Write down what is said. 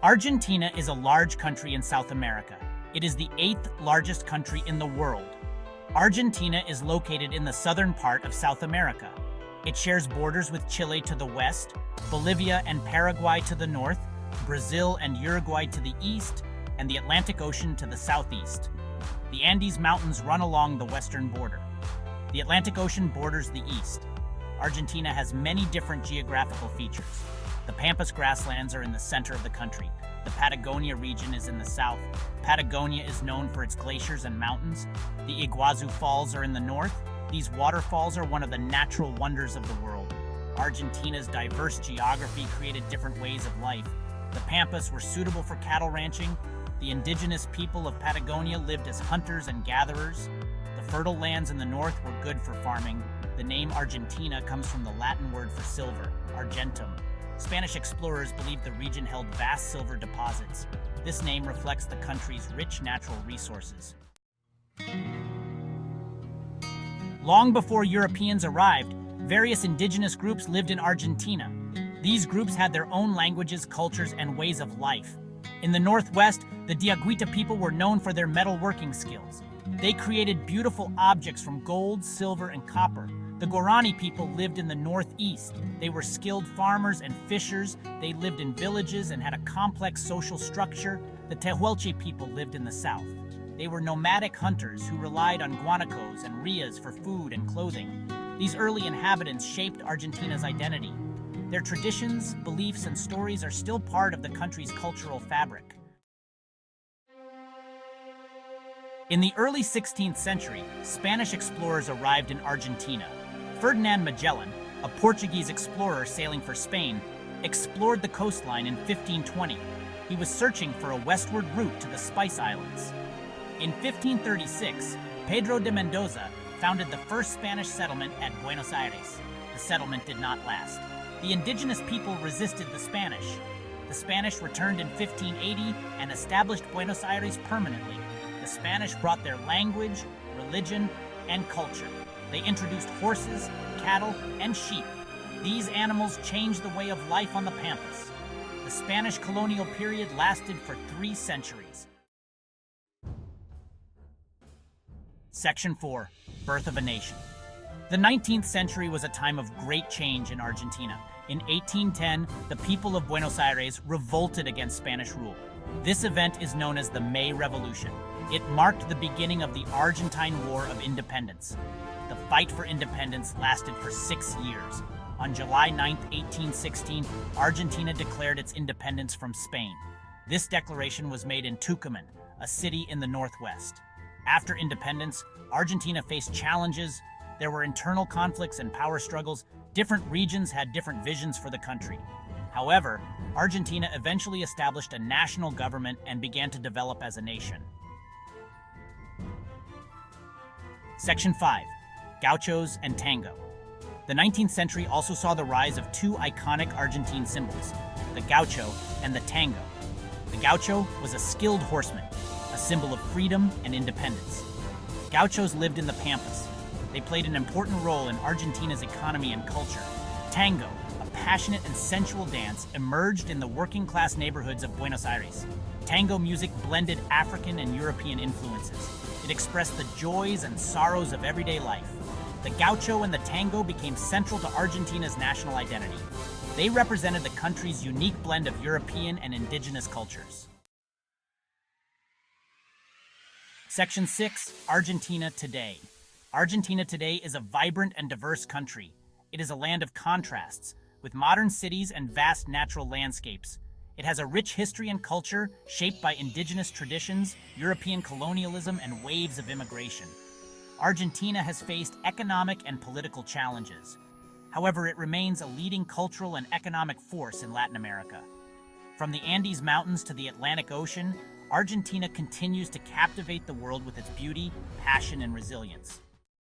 Argentina is a large country in South America. It is the 8th largest country in the world. Argentina is located in the southern part of South America. It shares borders with Chile to the west, Bolivia and Paraguay to the north, Brazil and Uruguay to the east, and the Atlantic Ocean to the southeast. The Andes Mountains run along the western border. The Atlantic Ocean borders the east. Argentina has many different geographical features. The Pampas grasslands are in the center of the country. The Patagonia region is in the south. Patagonia is known for its glaciers and mountains. The Iguazu Falls are in the north. These waterfalls are one of the natural wonders of the world. Argentina's diverse geography created different ways of life. The Pampas were suitable for cattle ranching. The indigenous people of Patagonia lived as hunters and gatherers. The fertile lands in the north were good for farming. The name Argentina comes from the Latin word for silver, argentum. Spanish explorers believed the region held vast silver deposits. This name reflects the country's rich natural resources. Long before Europeans arrived, various indigenous groups lived in Argentina. These groups had their own languages, cultures, and ways of life. In the northwest, the Diaguita people were known for their metalworking skills. They created beautiful objects from gold, silver, and copper. The Guarani people lived in the northeast. They were skilled farmers and fishers. They lived in villages and had a complex social structure. The Tehuelche people lived in the south. They were nomadic hunters who relied on guanacos and rias for food and clothing. These early inhabitants shaped Argentina's identity. Their traditions, beliefs, and stories are still part of the country's cultural fabric. In the early 16th century, Spanish explorers arrived in Argentina. Ferdinand Magellan, a Portuguese explorer sailing for Spain, explored the coastline in 1520. He was searching for a westward route to the Spice Islands. In 1536, Pedro de Mendoza founded the first Spanish settlement at Buenos Aires. The settlement did not last. The indigenous people resisted the Spanish. The Spanish returned in 1580 and established Buenos Aires permanently. The Spanish brought their language, religion, and culture. They introduced horses, cattle, and sheep. These animals changed the way of life on the Pampas. The Spanish colonial period lasted for 3 centuries. Section 4. Birth of a Nation. The 19th century was a time of great change in Argentina. In 1810, the people of Buenos Aires revolted against Spanish rule. This event is known as the May Revolution. It marked the beginning of the Argentine War of Independence. The fight for independence lasted for 6 years. On July 9, 1816, Argentina declared its independence from Spain. This declaration was made in Tucumán, a city in the northwest. After independence, Argentina faced challenges. There were internal conflicts and power struggles. Different regions had different visions for the country. However, Argentina eventually established a national government and began to develop as a nation. Section 5. Gauchos and Tango. The 19th century also saw the rise of 2 iconic Argentine symbols, the gaucho and the tango. The gaucho was a skilled horseman, a symbol of freedom and independence. Gauchos lived in the Pampas. They played an important role in Argentina's economy and culture. Tango, a passionate and sensual dance, emerged in the working-class neighborhoods of Buenos Aires. Tango music blended African and European influences. It expressed the joys and sorrows of everyday life. The gaucho and the tango became central to Argentina's national identity. They represented the country's unique blend of European and indigenous cultures. Section 6. Argentina today. Argentina today is a vibrant and diverse country. It is a land of contrasts, with modern cities and vast natural landscapes. It has a rich history and culture shaped by indigenous traditions, European colonialism, and waves of immigration. Argentina has faced economic and political challenges. However, it remains a leading cultural and economic force in Latin America. From the Andes Mountains to the Atlantic Ocean, Argentina continues to captivate the world with its beauty, passion, and resilience.